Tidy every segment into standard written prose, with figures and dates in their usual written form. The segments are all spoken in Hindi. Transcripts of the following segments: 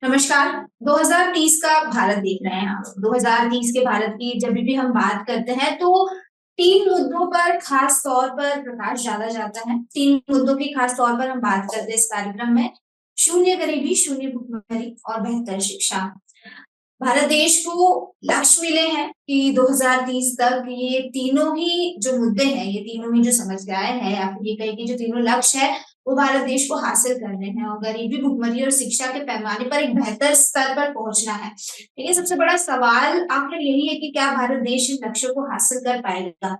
नमस्कार। 2030 का भारत देख रहे हैं आप। 2030 के भारत की जब भी हम बात करते हैं तो तीन मुद्दों पर खास तौर पर प्रकाश डाला जाता है। तीन मुद्दों की खास तौर पर हम बात करते हैं इस कार्यक्रम में। शून्य गरीबी, शून्य भुखमरी और बेहतर शिक्षा। भारत देश को लक्ष्य मिले हैं कि 2030 तक ये तीनों ही जो मुद्दे हैं, ये तीनों ही जो समस्याएं हैं या फिर ये कहीं की जो तीनों लक्ष्य है वो भारत देश को हासिल करने हैं और गरीबी, भुखमरी और शिक्षा के पैमाने पर एक बेहतर स्तर पर पहुंचना है। लेकिन सबसे बड़ा सवाल आखिर यही है कि क्या भारत देश इन लक्ष्यों को हासिल कर पाएगा?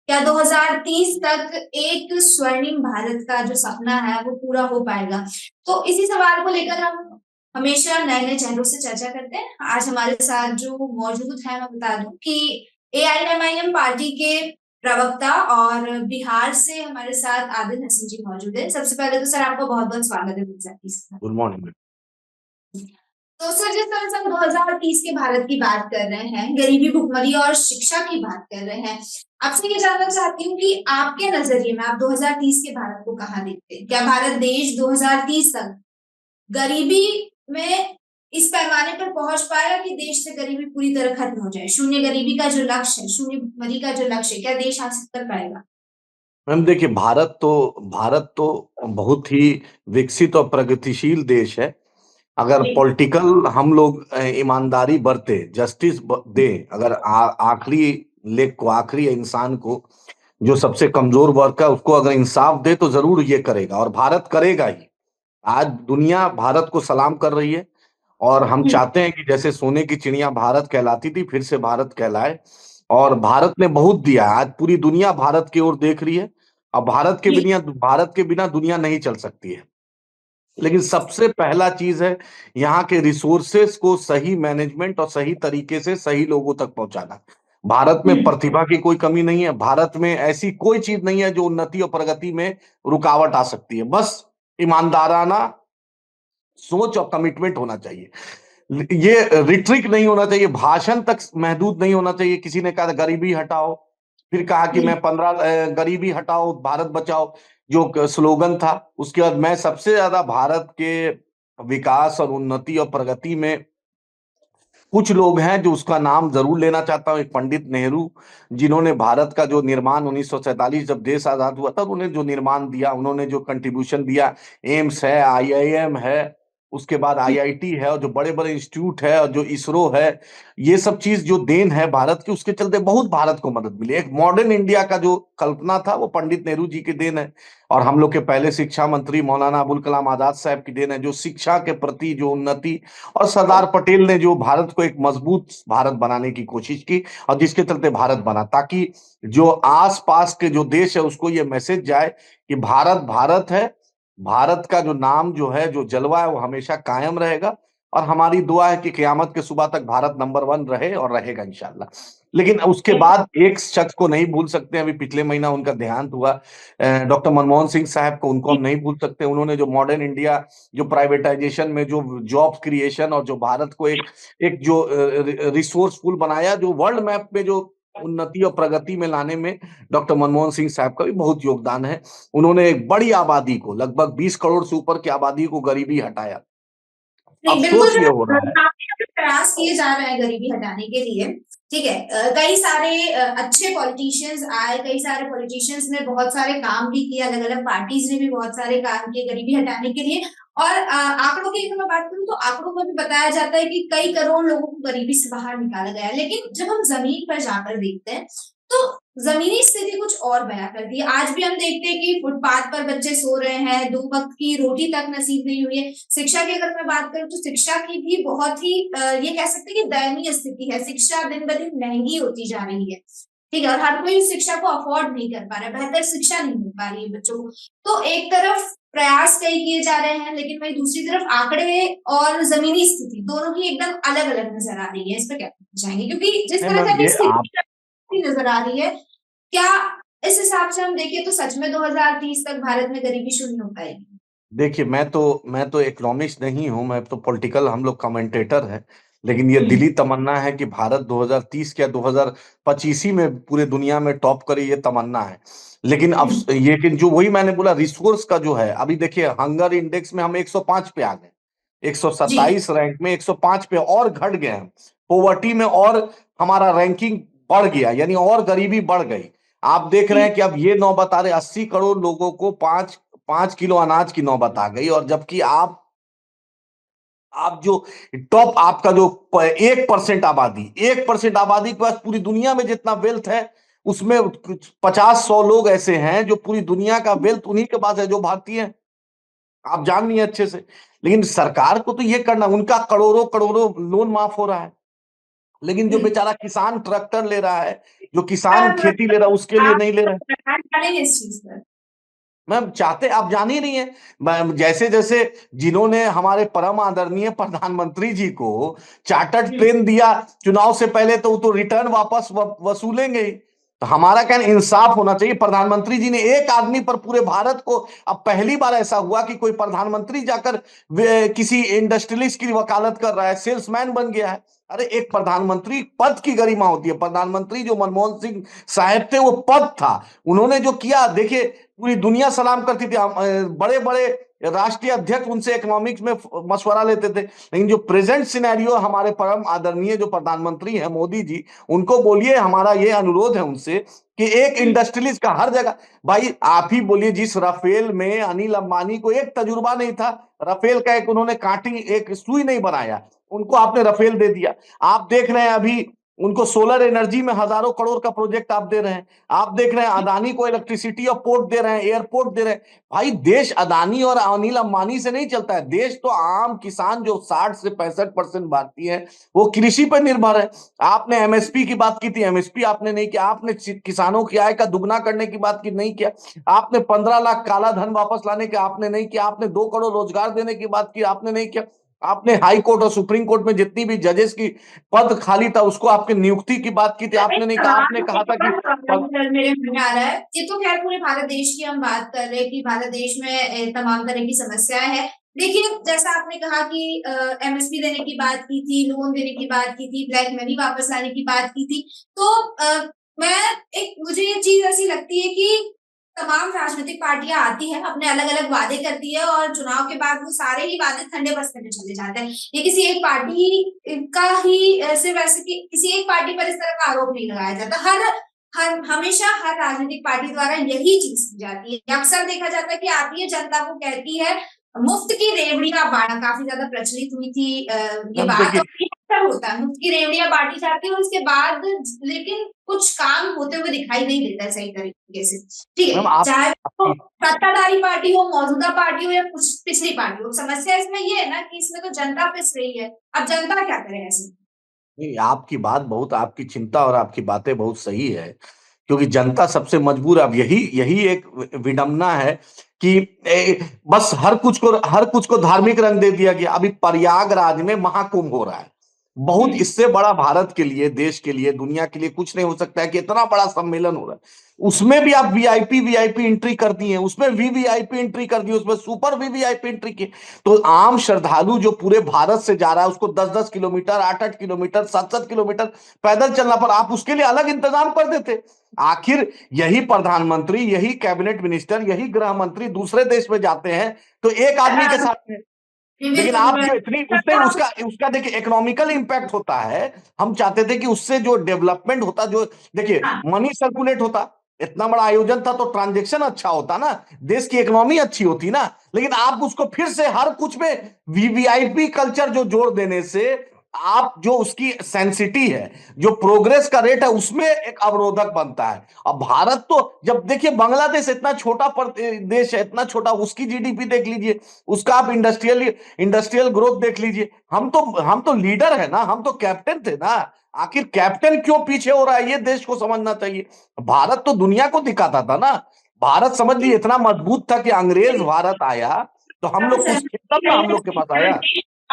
क्या 2030 तक एक स्वर्णिम भारत का जो सपना है वो पूरा हो पाएगा? तो इसी सवाल को लेकर हम हमेशा नए-नए चेहरों से चर्चा करते हैं। आज हमारे साथ जो मौजूद है, मैं बता दूं कि एआईएमआईएम पार्टी के प्रवक्ता और बिहार से हमारे साथ आदिल हसन जी मौजूद है। सबसे पहले तो सर आपका बहुत-बहुत स्वागत है गुजराती। Good morning. तो सर जिस तरह से हम 2030 के भारत की बात कर रहे हैं, गरीबी, भुखमरी और शिक्षा की बात कर रहे हैं, आपसे ये जानना चाहती हूँ कि आपके नजरिए में आप 2030 के भारत को कहाँ देखते हैं? क्या भारत देश 2030 तक गरीबी में इस पैमाने पर पहुंच पाएगा कि देश से गरीबी पूरी तरह खत्म हो जाए? शून्य गरीबी का जो लक्ष्य है, शून्य भुखमरी का जो लक्ष्य है, क्या देश हासिल कर पाएगा? मैम देखिए, भारत तो बहुत ही विकसित और प्रगतिशील देश है। अगर जी। पॉलिटिकल हम लोग ईमानदारी बरते, जस्टिस दें, अगर आखिरी लेख को, आखिरी इंसान को, जो सबसे कमजोर वर्ग है उसको अगर इंसाफ दे तो जरूर ये करेगा और भारत करेगा ही। आज दुनिया भारत को सलाम कर रही है और हम चाहते हैं कि जैसे सोने की चिड़िया भारत कहलाती थी फिर से भारत कहलाए। और भारत ने बहुत दिया है, आज पूरी दुनिया भारत की ओर देख रही है। अब जी। भारत के बिना दुनिया नहीं चल सकती है। लेकिन सबसे पहला चीज है यहाँ के रिसोर्सेस को सही मैनेजमेंट और सही तरीके से सही लोगों तक पहुंचाना। भारत में प्रतिभा की कोई कमी नहीं है, भारत में ऐसी कोई चीज नहीं है जो उन्नति और प्रगति में रुकावट आ सकती है। बस ईमानदाराना सोच और कमिटमेंट होना चाहिए। ये रिट्रिक नहीं होना चाहिए, भाषण तक महदूद नहीं होना चाहिए। किसी ने कहा गरीबी हटाओ, फिर कहा कि मैं 15 गरीबी हटाओ भारत बचाओ, जो स्लोगन था। उसके बाद मैं सबसे ज्यादा भारत के विकास और उन्नति और प्रगति में कुछ लोग हैं जो उसका नाम जरूर लेना चाहता हूं। एक पंडित नेहरू, जिन्होंने भारत का जो निर्माण 1947 जब देश आजाद हुआ था, उन्होंने जो निर्माण दिया, उन्होंने जो कंट्रीब्यूशन दिया, एम्स है, आईआईएम है, उसके बाद आईआईटी है, और जो बड़े बड़े इंस्टीट्यूट है, और जो इसरो है, ये सब चीज जो देन है भारत की, उसके चलते बहुत भारत को मदद मिली। एक मॉडर्न इंडिया का जो कल्पना था वो पंडित नेहरू जी की देन है। और हम लोग के पहले शिक्षा मंत्री मौलाना अबुल कलाम आजाद साहब की देन है, जो शिक्षा के प्रति जो उन्नति, और सरदार पटेल ने जो भारत को एक मजबूत भारत बनाने की कोशिश की, और जिसके चलते भारत बना, ताकि जो आसपास के जो देश है उसको ये मैसेज जाए कि भारत भारत है। भारत का जो नाम जो है, जो जलवा है, वो हमेशा कायम रहेगा। और हमारी दुआ है कि क़यामत के सुबह तक भारत नंबर 1 रहे और रहेगा इंशाल्लाह। लेकिन उसके बाद एक शख्स को नहीं भूल सकते, अभी पिछले महीना उनका देहांत हुआ, डॉक्टर मनमोहन सिंह साहब को, उनको हम नहीं भूल सकते। उन्होंने जो मॉडर्न इंडिया, जो प्राइवेटाइजेशन में जो जॉब क्रिएशन, और जो भारत को एक एक जो रिसोर्सफुल बनाया, जो वर्ल्ड मैप में जो उन्नति और प्रगति में लाने में डॉक्टर मनमोहन सिंह साहब का भी बहुत योगदान है। उन्होंने एक बड़ी आबादी को, लगभग 20 करोड़ से ऊपर की आबादी को गरीबी हटाया। नहीं, बिल्कुल अफसोस जो ये है हो रहा है। काफी प्रयास किए जा रहे हैं गरीबी हटाने के लिए। ठीक है। कई सारे अच्छे पॉलिटिशियंस आए, कई सारे पॉलिटिशियंस ने बहुत सारे काम भी किए, अलग अलग पार्टीज ने भी बहुत सारे काम किए गरीबी हटाने के लिए। और आंकड़ों की अगर मैं बात करूं तो आंकड़ों में भी बताया जाता है कि कई करोड़ लोगों को गरीबी से बाहर निकाला गया है। लेकिन जब हम जमीन पर जाकर देखते हैं तो जमीनी स्थिति कुछ और बयां करती है। आज भी हम देखते हैं कि फुटपाथ पर बच्चे सो रहे हैं, 2 वक्त की रोटी तक नसीब नहीं हुई है। शिक्षा की अगर मैं बात करूं तो शिक्षा की भी बहुत ही ये कह सकते हैं कि दयनीय स्थिति है। शिक्षा दिन ब दिन महंगी होती जा रही है। ठीक है। और हर कोई शिक्षा को अफोर्ड नहीं कर पा रहा है, बेहतर शिक्षा नहीं मिल पा रही है बच्चों को। तो एक तरफ प्रयास कई किए जा रहे हैं, लेकिन वहीं दूसरी तरफ आंकड़े और जमीनी स्थिति दोनों ही एकदम अलग अलग नजर आ रही है। इस पर क्या कहना चाहेंगे? क्योंकि जिस नहीं तरह से मैम, अभी ये आप स्थिति नजर आ रही है, क्या इस हिसाब से हम देखें तो सच में 2030 तक भारत में गरीबी शून्य हो पाएगी? देखिए, मैं तो इकोनॉमिस्ट नहीं हूं, मैं तो पॉलिटिकल, हम लोग कमेंटेटर हैं। लेकिन ये दिली तमन्ना है कि भारत 2030 क्या 2025 ही में पूरे दुनिया में टॉप करे, ये तमन्ना है। लेकिन अब ये कि जो वही मैंने बोला, रिसोर्स का जो है, अभी देखिए हंगर इंडेक्स में हम 105 पे आ गए। जी 127 रैंक में 105 पे और घट गए हैं। पोवर्टी में और हमारा रैंकिंग बढ़ गया, यानी और गरीबी बढ़ गई। आप देख रहे जी। हैं कि अब ये नौबत आ रही, 80 करोड़ लोगों को 5 5 किलो अनाज की नौबत आ गई। और जबकि आप जो टॉप, आपका जो 1% आबादी के पास पूरी दुनिया में जितना वेल्थ है, उसमें 50 100 लोग ऐसे हैं जो पूरी दुनिया का वेल्थ उन्हीं के पास है, जो भारतीय हैं। आप जान नहीं है अच्छे से। लेकिन सरकार को तो ये करना, उनका करोड़ों करोड़ों लोन माफ हो रहा है, लेकिन जो जी। बेचारा किसान ट्रैक्टर ले रहा है, जो किसान खेती ले रहा है, उसके लिए आप नहीं ले रहा है। प्रकाश डालेंगे इस चीज पर? मैम चाहते, आप जान ही नहीं है। जैसे जैसे जिन्होंने हमारे परम आदरणीय प्रधानमंत्री जी को चार्टर्ड जी। प्लेन दिया चुनाव से पहले, तो वो तो रिटर्न वापस वसूलेंगे ही। तो हमारा कहना, इंसाफ होना चाहिए। प्रधानमंत्री जी ने एक आदमी पर पूरे भारत को, अब पहली बार ऐसा हुआ कि कोई प्रधानमंत्री जाकर किसी इंडस्ट्रियलिस्ट की वकालत कर रहा है, सेल्समैन बन गया है। अरे एक प्रधानमंत्री पद की गरिमा होती है। प्रधानमंत्री जो मनमोहन सिंह साहब थे, वो पद था। उन्होंने जो किया, देखिए पूरी दुनिया सलाम करती थी। बड़े बड़े राष्ट्रीय अध्यक्ष उनसे इकोनॉमिक्स में मशवरा लेते थे। लेकिन जो प्रेजेंट सिनेरियो, हमारे परम आदरणीय जो प्रधानमंत्री हैं मोदी जी, उनको बोलिए, हमारा ये अनुरोध है उनसे कि एक इंडस्ट्रियलिस्ट का हर जगह, भाई आप ही बोलिए, जिस राफेल में अनिल अंबानी को एक तजुर्बा नहीं था, राफेल का एक उन्होंने कांटी, एक सुई नहीं बनाया, उनको आपने राफेल दे दिया। आप देख रहे हैं अभी उनको सोलर एनर्जी में हजारों करोड़ का प्रोजेक्ट आप दे रहे हैं। आप देख रहे हैं अदानी को इलेक्ट्रिसिटी और पोर्ट दे रहे हैं, एयरपोर्ट दे रहे हैं। भाई देश अदानी और अनिल अंबानी से नहीं चलता है। देश तो आम किसान जो 60 से 65% भारतीय है, वो कृषि पर निर्भर है। आपने एमएसपी की बात की थी, एमएसपी आपने नहीं किया। आपने किसानों की आय का दुगना करने की बात की, नहीं किया। आपने 15 लाख काला धन वापस लाने के आपने नहीं किया। आपने 2 करोड़ रोजगार देने की बात की, आपने नहीं किया। आपने हाई कोर्ट और सुप्रीम कोर्ट में जितनी भी जजेस की पद खाली था, उसको आपके नियुक्ति की बात की थी, एक आपने नहीं कहा। आपने सवाल कहा एक था कि और सवाल मेरे मन में आ रहा है। ये तो खैर पूरे भारत देश की हम बात कर रहे हैं कि भारत देश में तमाम तरह की समस्याएं हैं। देखिए जैसा आपने कहा कि एमएसपी देने की बात की थी, लोन देने की बात की थी, ब्लैक मनी वापस लाने की बात की थी। तो मैं एक मुझे ये चीज ऐसी लगती है कि तमाम राजनीतिक पार्टियां आती हैं, अपने अलग अलग वादे करती है और चुनाव के बाद वो सारे ही वादे ठंडे बस्ते में चले जाते हैं। ये किसी एक पार्टी का ही सिर्फ ऐसे कि किसी एक पार्टी पर इस तरह का आरोप नहीं लगाया जाता। हर हर हमेशा हर राजनीतिक पार्टी द्वारा यही चीज की जाती है। अक्सर देखा जाता है कि आती है जनता को कहती है मुफ्त की रेवड़ियां बांटा, काफी ज्यादा प्रचलित हुई थी ये मैम बात। देखिए, और ये अक्सर होता है, मुफ्त की रेवड़ियां बांटी जाती है और उसके बाद लेकिन कुछ काम होते हुए दिखाई नहीं देता है सही तरीके से। ठीक मैम है, चाहे वो सत्ताधारी पार्टी हो, मौजूदा पार्टी हो या कुछ पिछली पार्टी हो, समस्या इसमें ये है ना कि इसमें तो जनता पिस रही है। अब जनता क्या करे ऐसे? नहीं, आपकी बात बहुत, आपकी चिंता और आपकी बातें बहुत सही है, क्योंकि जनता सबसे मजबूर है। अब यही यही एक विडंबना है कि बस हर कुछ को धार्मिक रंग दे दिया गया। अभी प्रयागराज में महाकुंभ हो रहा है। बहुत, हम्म। इससे बड़ा भारत के लिए, देश के लिए, दुनिया के लिए कुछ नहीं हो सकता है कि इतना बड़ा सम्मेलन हो रहा है। उसमें भी आप वीआईपी वीआईपी एंट्री कर दी है, उसमें वीवीआईपी एंट्री कर दी, उसमें सुपर वीवीआईपी एंट्री की। तो आम श्रद्धालु जो पूरे भारत से जा रहा है, उसको 10 10 किलोमीटर, 8 8 किलोमीटर, 7 7 किलोमीटर पैदल चलना, पर आप उसके लिए अलग इंतजाम कर देते। आखिर यही प्रधानमंत्री, यही कैबिनेट मिनिस्टर, यही गृह मंत्री दूसरे देश में जाते हैं तो एक आदमी के साथ में। लेकिन बिल्कुल आप जो इतनी उससे उसका उसका देखिए इकोनॉमिकल इंपैक्ट होता है। हम चाहते थे कि उससे जो डेवलपमेंट होता, जो देखिए हाँ। मनी सर्कुलेट होता, इतना बड़ा आयोजन था तो ट्रांजैक्शन अच्छा होता ना, देश की इकोनॉमी अच्छी होती ना। लेकिन आप उसको फिर से हर कुछ में वीवीआईपी कल्चर जो जोड़ देने से, आप जो उसकी सेंसिटी है, जो प्रोग्रेस का रेट है, उसमें एक अवरोधक बनता है। अब भारत तो, जब देखिए बांग्लादेश इतना छोटा देश है, इतना छोटा, उसकी जीडीपी देख लीजिए, उसका आप इंडस्ट्रियल इंडस्ट्रियल ग्रोथ देख लीजिए। हम तो लीडर है ना, हम तो कैप्टन थे ना। आखिर कैप्टन क्यों पीछे हो रहा है, ये देश को समझना चाहिए। भारत तो दुनिया को दिखाता था ना। भारत समझ लीजिए इतना मजबूत था कि अंग्रेज भारत आया तो हम लोग कुछ थे, तब ना हम लोग के पास आया।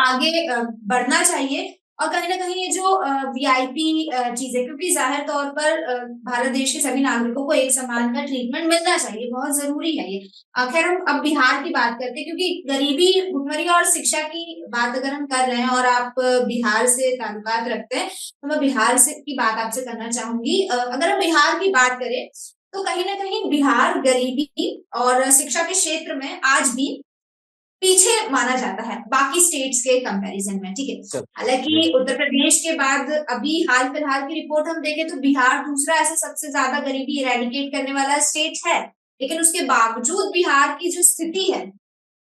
आगे बढ़ना चाहिए। और कहीं ना कहीं ये जो वीआईपी चीज है, क्योंकि जाहिर तौर पर भारत देश के सभी नागरिकों को एक समान का ट्रीटमेंट मिलना चाहिए, बहुत जरूरी है ये। खैर हम अब बिहार की बात करते हैं, क्योंकि गरीबी, भुखमरी और शिक्षा की बात अगर हम कर रहे हैं और आप बिहार से ताल्लुकात रखते हैं, तो मैं बिहार से की बात आपसे करना चाहूंगी। अगर हम बिहार की बात करें तो कहीं ना कहीं बिहार गरीबी और शिक्षा के क्षेत्र में आज भी पीछे माना जाता है बाकी स्टेट्स के कंपैरिजन में, ठीक है। हालांकि बिल्कुल उत्तर प्रदेश के बाद अभी हाल फिलहाल की रिपोर्ट हम देखें तो बिहार दूसरा ऐसा सबसे ज्यादा गरीबी इरेडिकेट करने वाला स्टेट है, लेकिन उसके बावजूद बिहार की जो स्थिति है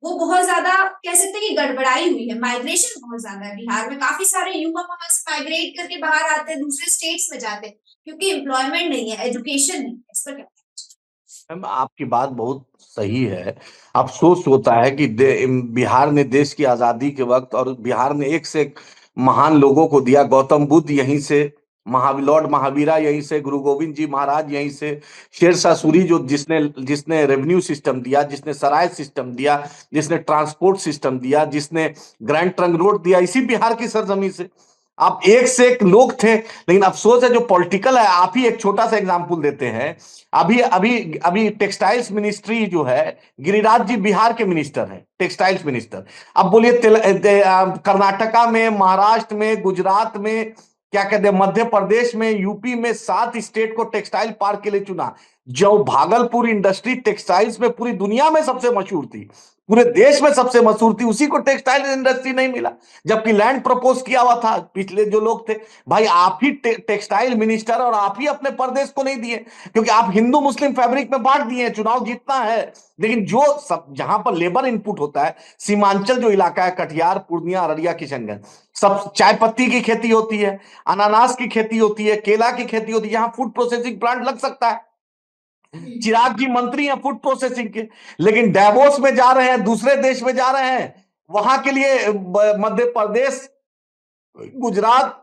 वो बहुत ज्यादा कह सकते हैं कि गड़बड़ाई हुई है। माइग्रेशन बहुत ज्यादा है बिहार में, काफी सारे युवा वहां से माइग्रेट करके बाहर आते हैं, दूसरे स्टेट्स में जाते हैं, क्योंकि एम्प्लॉयमेंट नहीं है, एजुकेशन नहीं है। इस पर क्या? मैम, आपकी बात बहुत सही है। अफसोस होता है कि बिहार ने देश की आजादी के वक्त, और बिहार ने एक से एक महान लोगों को दिया। गौतम बुद्ध यहीं से, लॉर्ड महावीरा यहीं से, गुरु गोविंद जी महाराज यहीं से, शेरशाह सूरी जो जिसने जिसने रेवेन्यू सिस्टम दिया, जिसने सराय सिस्टम दिया, जिसने ट्रांसपोर्ट सिस्टम दिया, जिसने ग्रैंड ट्रंक रोड दिया, इसी बिहार की सरजमी से। आप एक से एक लोग थे, लेकिन अफसोस है जो पॉलिटिकल है। आप ही एक छोटा सा एग्जांपल देते हैं। अभी अभी अभी टेक्सटाइल्स मिनिस्ट्री जो है, गिरिराज जी बिहार के मिनिस्टर हैं, टेक्सटाइल्स मिनिस्टर। अब बोलिए कर्नाटका में, महाराष्ट्र में, गुजरात में, क्या कहते हैं, मध्य प्रदेश में, यूपी में 7 स्टेट को टेक्सटाइल पार्क के लिए चुना। जो भागलपुर इंडस्ट्री टेक्सटाइल्स में पूरी दुनिया में सबसे मशहूर थी, पूरे देश में सबसे मशहूर थी, उसी को टेक्सटाइल इंडस्ट्री नहीं मिला, जबकि लैंड प्रपोज किया हुआ था पिछले जो लोग थे। भाई आप ही टेक्सटाइल मिनिस्टर, और आप ही अपने प्रदेश को नहीं दिए, क्योंकि आप हिंदू मुस्लिम फैब्रिक में बांट दिए हैं, चुनाव जीतना है। लेकिन जो सब जहां पर लेबर इनपुट होता है, सीमांचल जो इलाका है, कटिहार, पूर्णिया, अररिया, किशनगंज, सब चाय पत्ती की खेती होती है, अनानास की खेती होती है, केला की खेती होती है, यहाँ फूड प्रोसेसिंग प्लांट लग सकता है। चिराग जी मंत्री हैं फूड प्रोसेसिंग के, लेकिन डेवोस में जा रहे हैं, दूसरे देश में जा रहे हैं, वहां के लिए मध्य प्रदेश, गुजरात,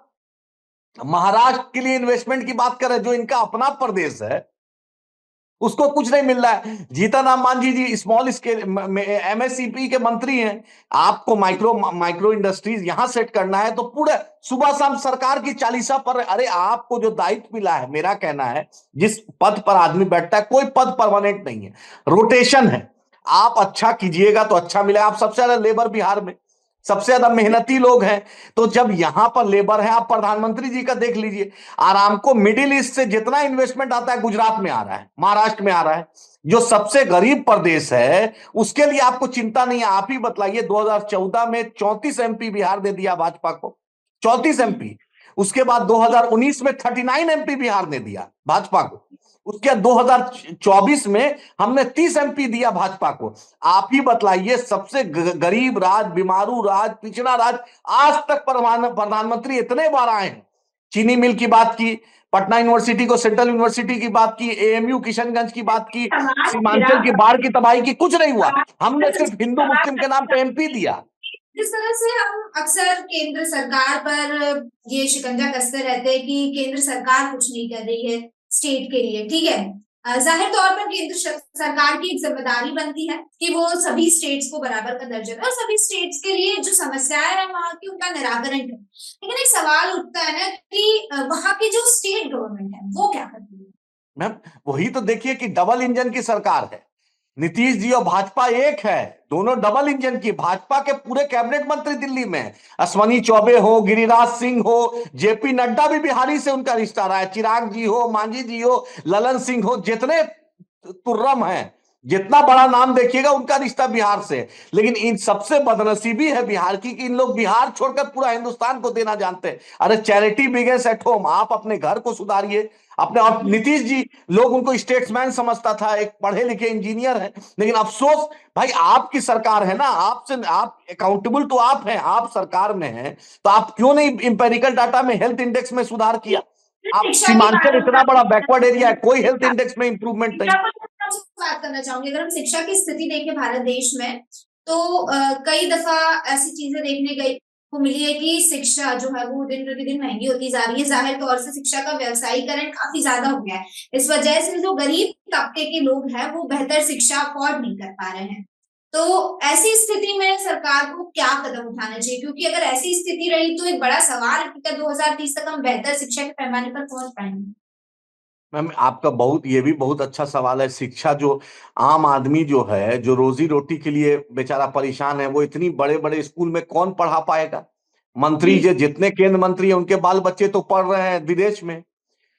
महाराष्ट्र के लिए इन्वेस्टमेंट की बात कर रहे हैं, जो इनका अपना प्रदेश है, उसको कुछ नहीं मिल रहा है। जीतन राम मांझी जी स्मॉल स्केल एमएससीपी के मंत्री हैं। आपको माइक्रो माइक्रो इंडस्ट्रीज यहां सेट करना है, तो पूरे सुबह शाम सरकार की चालीसा पर। अरे आपको जो दायित्व मिला है, मेरा कहना है, जिस पद पर आदमी बैठता है, कोई पद परमानेंट नहीं है, रोटेशन है। आप अच्छा कीजिएगा तो अच्छा मिलेगा। आप सबसे ज्यादा लेबर बिहार में, सबसे ज्यादा मेहनती लोग हैं। तो जब यहां पर लेबर है, आप प्रधानमंत्री जी का देख लीजिए, आराम मिडिल ईस्ट से जितना इन्वेस्टमेंट आता है गुजरात में आ रहा है, महाराष्ट्र में आ रहा है, जो सबसे गरीब प्रदेश है, उसके लिए आपको चिंता नहीं है। आप ही बतलाइए, 2014 में 34 एमपी बिहार ने दिया भाजपा को, 34 एमपी। उसके बाद 2019 में 39 एमपी बिहार ने दिया भाजपा को। उसके 2024 में हमने 30 एमपी दिया भाजपा को। आप ही बतलाइए, सबसे गरीब राज्य, बीमारू राज्य, पिछड़ा राज्य, आज तक प्रधानमंत्री इतने बार आए हैं। चीनी मिल की बात की, पटना यूनिवर्सिटी को सेंट्रल यूनिवर्सिटी की बात की, एएमयू किशनगंज की बात की, सीमांचल की बाढ़ की तबाही की, कुछ नहीं हुआ। हमने सिर्फ हिंदू मुस्लिम के नाम पे एमपी दिया। जिस तरह से हम अक्सर केंद्र सरकार पर ये शिकंजा कसते रहते हैं कि केंद्र सरकार कुछ नहीं कर रही है स्टेट के लिए, ठीक है। जाहिर तौर पर केंद्र सरकार की एक जिम्मेदारी बनती है कि वो सभी स्टेट्स को बराबर का दर्जा दे और सभी स्टेट्स के लिए जो समस्याएं हैं वहां की उनका निराकरण करे। लेकिन एक सवाल उठता है ना कि वहां की जो स्टेट गवर्नमेंट है वो क्या करती है। मैम, वही तो देखिए कि डबल इंजन की सरकार है। नीतीश जी और भाजपा एक है, दोनों डबल इंजन की। भाजपा के पूरे कैबिनेट मंत्री दिल्ली में हैं। अश्वनी चौबे हो, गिरिराज सिंह हो, जेपी नड्डा भी बिहारी से उनका रिश्ता रहा है, चिराग जी हो, मांझी जी हो, ललन सिंह हो, जितने तुर्रम हैं, जितना बड़ा नाम देखिएगा, उनका रिश्ता बिहार से। लेकिन इन सबसे बदनसीबी है बिहार की कि इन लोग बिहार छोड़कर पूरा हिंदुस्तान को देना जानते हैं। अरे चैरिटी बिगिंस एट होम, आप अपने घर को सुधारिए अपने। और नीतीश जी, लोग उनको स्टेट्समैन समझता था, एक पढ़े लिखे इंजीनियर है, लेकिन अफसोस भाई आपकी सरकार है ना, आपसे आप अकाउंटेबल तो आप हैं, आप सरकार में हैं, तो आप क्यों नहीं इंपेरिकल डाटा में हेल्थ इंडेक्स में सुधार किया। आप शिक्षा की सीमांचल इतना बड़ा बैकवर्ड एरिया है, कोई हेल्थ बात इंडेक्स में इंप्रूवमेंट नहीं। बात करना चाहूंगी, अगर हम शिक्षा की स्थिति देखें भारत देश में तो कई दफा ऐसी चीजें देखने गई को मिली है कि शिक्षा जो है वो दिन प्रतिदिन महंगी होती जा रही है। जाहिर तौर से शिक्षा का व्यवसायीकरण काफी ज्यादा हो गया है। इस वजह से जो गरीब तबके के लोग हैं वो बेहतर शिक्षा अफोर्ड नहीं कर पा रहे हैं। तो ऐसी स्थिति में सरकार को क्या कदम उठाना चाहिए, क्योंकि अगर ऐसी स्थिति रही तो एक बड़ा सवाल है कि क्या 2030 तक हम बेहतर शिक्षा के पैमाने पर पहुंच पाएंगे। मैम, आपका ये भी बहुत अच्छा सवाल है। शिक्षा जो आम आदमी जो है, जो रोजी रोटी के लिए बेचारा परेशान है, वो इतनी बड़े बड़े स्कूल में कौन पढ़ा पाएगा। मंत्री जी। जो जितने केंद्र मंत्री हैं, उनके बाल बच्चे तो पढ़ रहे हैं विदेश में।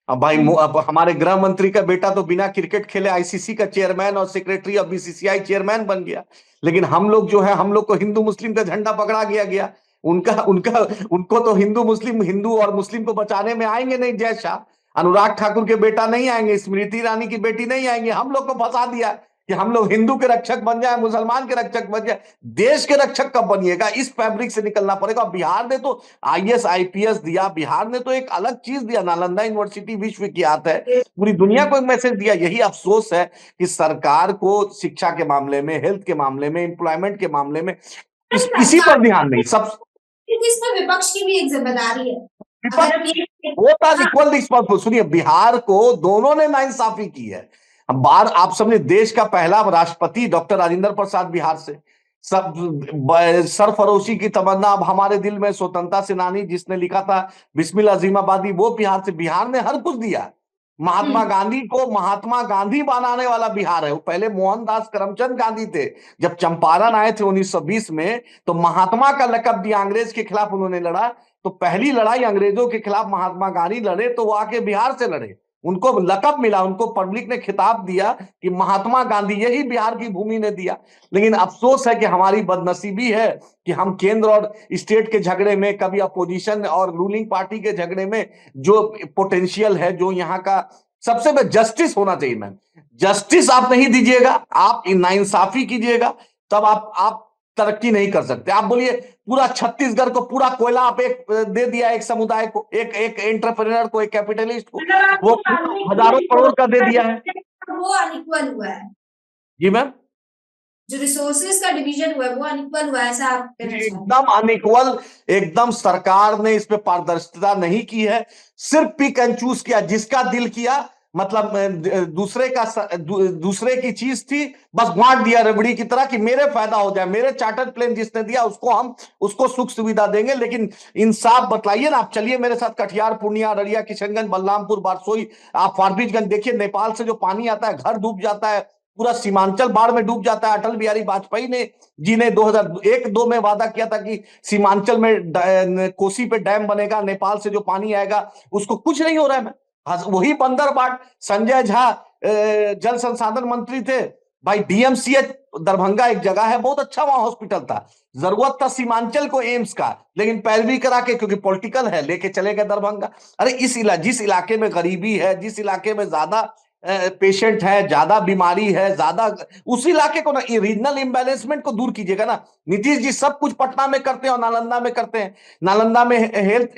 अब भाई अब हमारे गृह मंत्री का बेटा तो बिना क्रिकेट खेले आईसीसी का चेयरमैन और सेक्रेटरी ऑफ बीसीसीआई चेयरमैन बन गया। लेकिन हम लोग जो है, हम लोग को हिंदू मुस्लिम का झंडा पकड़ा गया गया। उनका उनका उनको तो हिंदू मुस्लिम, हिंदू और मुस्लिम को बचाने में आएंगे नहीं, जय शाह, अनुराग ठाकुर के बेटा नहीं आएंगे, स्मृति ईरानी की बेटी नहीं आएंगे। हम लोग को फंसा दिया कि हम लोग हिंदू के रक्षक बन जाए, मुसलमान के रक्षक बन जाए। देश के रक्षक कब बनिएगा? इस फैब्रिक से निकलना पड़ेगा। बिहार ने तो आईएएस आईपीएस दिया, बिहार ने तो एक अलग चीज दिया, नालंदा यूनिवर्सिटी विश्वविख्यात है, पूरी दुनिया को एक मैसेज दिया। यही अफसोस है कि सरकार को शिक्षा के मामले में, हेल्थ के मामले में, एम्प्लॉयमेंट के मामले में किसी पर ध्यान नहीं। सब इसमें विपक्ष की भी एक जिम्मेदारी है। वो था इक्वल रिस्पॉन्सिबल। सुनिए, बिहार को दोनों ने नाइंसाफी की है। बार आप समझे, देश का पहला राष्ट्रपति डॉक्टर राजेंद्र प्रसाद बिहार से, सब सरफरोशी की तमन्ना अब हमारे दिल में, स्वतंत्रता सेनानी जिसने लिखा था बिस्मिल अजीमाबादी, वो बिहार से। बिहार ने हर कुछ दिया। महात्मा गांधी को महात्मा गांधी बनाने वाला बिहार है। वो पहले मोहनदास करमचंद गांधी थे। जब चंपारण आए थे 1920 में, तो महात्मा का लकब दिया, अंग्रेज के खिलाफ उन्होंने लड़ा। तो पहली लड़ाई अंग्रेजों के खिलाफ महात्मा गांधी लड़े, तो वो आके बिहार से लड़े, उनको लकब मिला, उनको पब्लिक ने खिताब दिया कि महात्मा गांधी, यही बिहार की भूमि ने दिया। लेकिन अफसोस है कि हमारी बदनसीबी है कि हम केंद्र और स्टेट के झगड़े में, कभी अपोजिशन और रूलिंग पार्टी के झगड़े में, जो पोटेंशियल है, जो यहाँ का सबसे बड़ा जस्टिस होना चाहिए, मैम, जस्टिस आप नहीं दीजिएगा, आप नाइंसाफी कीजिएगा, तब आप तरक्की नहीं कर सकते। आप बोलिए पूरा छत्तीसगढ़ को पूरा कोयला आप एक दे दिया, एक समुदाय को, एक एक एंटरप्रेन्योर को, एक कैपिटलिस्ट को, वो हजारों करोड़ का दे दिया है। वो अनइक्वल हुआ है। जी मैम, जो रिसोर्सेज का डिवीजन हुआ है वो अनइक्वल हुआ है, ऐसा आप एकदम अनइक्वल। एकदम सरकार ने इस पे पारदर्शिता नहीं की है, सिर्फ पिक एंड चूज किया, जिसका दिल किया, मतलब दूसरे की चीज थी, बस बांट दिया रबड़ी की तरह कि मेरे फायदा हो जाए, मेरे चार्टर्ड प्लेन जिसने दिया उसको हम उसको सुख सुविधा देंगे। लेकिन इंसाफ बतलाइए ना। आप चलिए मेरे साथ कटिहार, पूर्णिया, अररिया, किशनगंज, बलरामपुर, बारसोई, आप फारबिसगंज देखिए, नेपाल से जो पानी आता है, घर डूब जाता है, पूरा सीमांचल बाढ़ में डूब जाता है। अटल बिहारी वाजपेयी ने जी ने 2001-2 में वादा किया था कि सीमांचल में कोसी पे डैम बनेगा, नेपाल से जो पानी आएगा उसको कुछ नहीं हो रहा है। वही बंदरबाट, संजय झा जल संसाधन मंत्री थे भाई। डीएमसीएच दरभंगा एक जगह है, बहुत अच्छा वहां हॉस्पिटल था, जरूरत था सीमांचल को एम्स का, लेकिन पैरवी करा के, क्योंकि पॉलिटिकल है, लेके चले गए दरभंगा। अरे जिस इलाके में गरीबी है, जिस इलाके में ज्यादा पेशेंट है, ज्यादा बीमारी है, ज्यादा, उस इलाके को ना, रीजनल इम्बैलेंसमेंट को दूर कीजिएगा ना। नीतीश जी सब कुछ पटना में करते हैं और नालंदा में करते हैं। नालंदा में हेल्थ,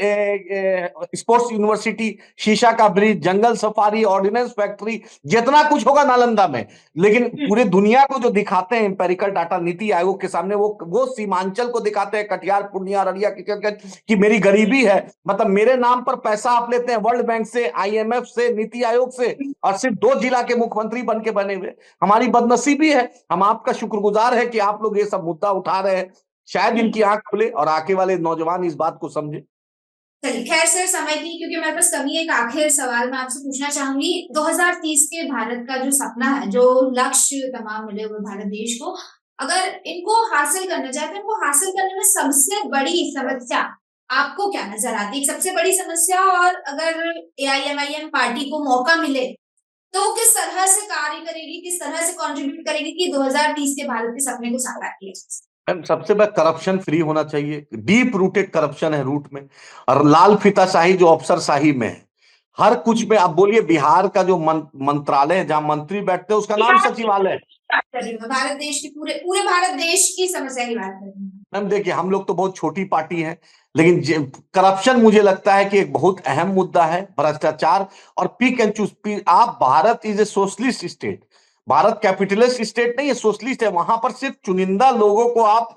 स्पोर्ट्स यूनिवर्सिटी, शीशा का ब्रिज, जंगल सफारी, ऑर्डिनेंस फैक्ट्री, जितना कुछ होगा नालंदा में। लेकिन पूरे दुनिया को जो दिखाते हैं एम्पेरिकल डाटा नीति आयोग के सामने, वो सीमांचल को दिखाते हैं, कटिहार, पूर्णिया, अररिया, किशनगंज, कि मेरी गरीबी है। मतलब मेरे नाम पर पैसा आप लेते हैं वर्ल्ड बैंक से, आईएमएफ से, नीति आयोग से, और सिर्फ 2 जिला के मुख्यमंत्री बन के बने हुए। हमारी बदनसीबी है। हम आपका शुक्रगुजार है कि आप लोग ये सब मुद्दा उठा रहे हैं। शायद इनकी आंख खुले और आगे वाले नौजवान इस बात को समझे। चलिए, खैर सर, समय की क्योंकि मेरे पास कमी है, एक आखिर सवाल मैं आपसे पूछना चाहूंगी। 2030 के भारत का जो सपना है, जो लक्ष्य तमाम मिले हुए भारत देश को, अगर इनको हासिल करना चाहते हैं, इनको हासिल करने में सबसे बड़ी समस्या आपको क्या नजर आती है? सबसे बड़ी समस्या, और अगर एआईएमआईएम पार्टी को मौका मिले तो किस तरह से कार्य करेगी, किस तरह से कंट्रीब्यूट करेगी कि 2030 के भारत के सपने को साकार किया जा सके? सबसे बड़ा करप्शन फ्री होना चाहिए। डीप रूटेड करप्शन है रूट में, और लाल फीताशाही जो अफसरशाही में है हर कुछ में। आप बोलिए बिहार का जो मंत्रालय है, जहां मंत्री बैठते हैं, उसका नाम सचिवालय है। भारत देश की पूरे भारत देश की समस्या की बात कर रही हूँ मैम। देखिए, हम लोग तो बहुत छोटी पार्टी है, लेकिन करप्शन मुझे लगता है कि एक बहुत अहम मुद्दा है, भ्रष्टाचार और पिक एंड चूज। आप, Bharat is a socialist state, Bharat capitalist state नहीं है, सोशलिस्ट है। वहां पर सिर्फ चुनिंदा लोगों को आप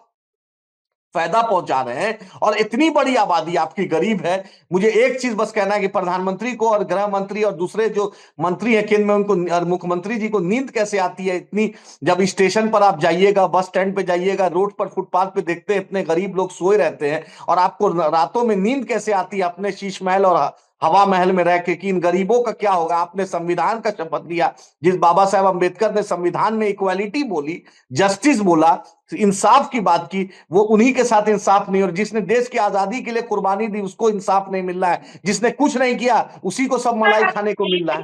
फायदा पहुंचा रहे हैं, और इतनी बड़ी आबादी आपकी गरीब है। मुझे एक चीज बस कहना है कि प्रधानमंत्री को और गृह मंत्री और दूसरे जो मंत्री हैं केंद्र में, उनको और मुख्यमंत्री जी को नींद कैसे आती है इतनी? जब स्टेशन पर आप जाइएगा, बस स्टैंड पे जाइएगा, रोड पर, फुटपाथ पे देखते हैं इतने गरीब लोग सोए रहते हैं, और आपको रातों में नींद कैसे आती है अपने शीश महल और हवा महल में रह के कि इन गरीबों का क्या होगा। आपने संविधान का शपथ लिया, जिस बाबा साहेब अम्बेडकर ने संविधान में इक्वालिटी बोली, जस्टिस बोला, इंसाफ की बात की, वो उन्हीं के साथ इंसाफ नहीं। और जिसने देश की आजादी के लिए कुर्बानी दी उसको इंसाफ नहीं मिल रहा है, जिसने कुछ नहीं किया उसी को सब मलाई खाने को मिल रहा है।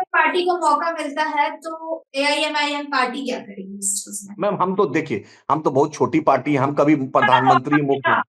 पार्टी को मौका मिलता है तो एआईएमआईएम पार्टी क्या करेगी इस चीज में? मैम हम तो देखिए, हम तो बहुत छोटी पार्टी है, हम कभी प्रधानमंत्री मुख्य।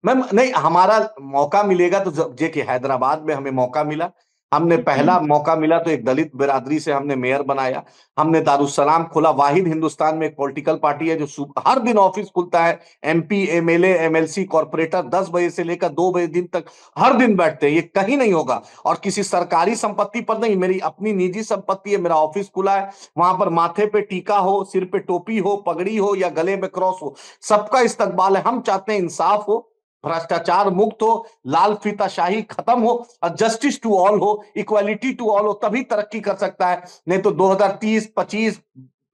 मैम नहीं, हमारा मौका मिलेगा तो देखिए, हैदराबाद में हमें मौका मिला, हमने पहला मौका मिला तो एक दलित बिरादरी से हमने मेयर बनाया। हमने दारुसलाम खोला, वाहिद हिंदुस्तान में एक पॉलिटिकल पार्टी है जो हर दिन ऑफिस खुलता है, एमपी एमएलए एमएलसी कॉर्पोरेटर 10 बजे से लेकर 2 बजे दिन तक हर दिन बैठते हैं। ये कहीं नहीं होगा, और किसी सरकारी संपत्ति पर नहीं, मेरी अपनी निजी संपत्ति है, मेरा ऑफिस खुला है, वहां पर माथे पे टीका हो, सिर पे टोपी हो, पगड़ी हो या गले में क्रॉस हो, सबका इस्तकबाल है। हम चाहते हैं इंसाफ हो, भ्रष्टाचार मुक्त हो, लाल फीताशाही खत्म हो, और जस्टिस टू ऑल हो, इक्वालिटी टू ऑल हो, तभी तरक्की कर सकता है। नहीं तो 2030 25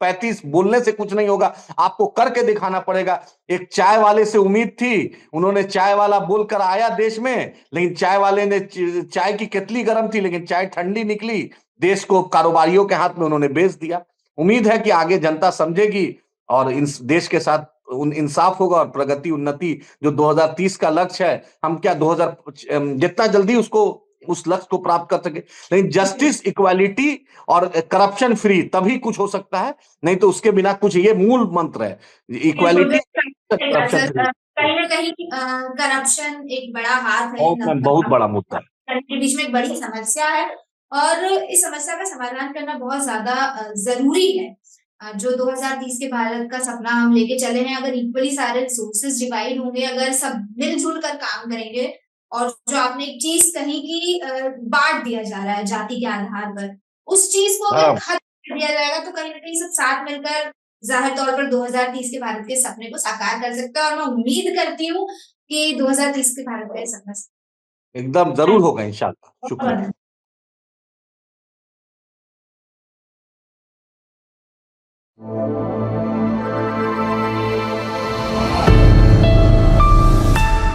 35 बोलने से कुछ नहीं होगा, आपको करके दिखाना पड़ेगा। एक चाय वाले से उम्मीद थी, उन्होंने चाय वाला बोलकर आया देश में, लेकिन चाय वाले ने, चाय की केतली गर्म थी लेकिन चाय ठंडी निकली, देश को कारोबारियों के हाथ में उन्होंने बेच दिया। उम्मीद है कि आगे जनता समझेगी और इन देश के साथ इंसाफ होगा और प्रगति उन्नति, जो 2030 का लक्ष्य है, हम क्या 2000 जितना जल्दी उसको उस लक्ष्य को प्राप्त कर सके। लेकिन जस्टिस, इक्वालिटी और करप्शन फ्री, तभी कुछ हो सकता है, नहीं तो उसके बिना कुछ, ये मूल मंत्र है, इक्वालिटी, करप्शन फ्री। कहीं ना कहीं करप्शन एक बड़ा हाथ है, बहुत बड़ा मुद्दा है, के बीच में एक बड़ी समस्या है, और इस समस्या का समाधान करना बहुत ज्यादा जरूरी है। जो 2030 के भारत का सपना हम लेके चले हैं, अगर इक्वली सारे रिसोर्सेज डिवाइड होंगे, अगर सब मिलजुल कर काम करेंगे, और जो आपने एक चीज कही कि बांट दिया जा रहा है जाति के आधार पर, उस चीज को अगर खत्म कर दिया जाएगा तो कहीं ना कहीं सब साथ मिलकर जाहिर तौर पर 2030 के भारत के सपने को साकार कर सकता है। और मैं उम्मीद करती हूँ कि 2030 के भारत का सपना एकदम जरूर होगा इंशाल्लाह। शुक्रिया।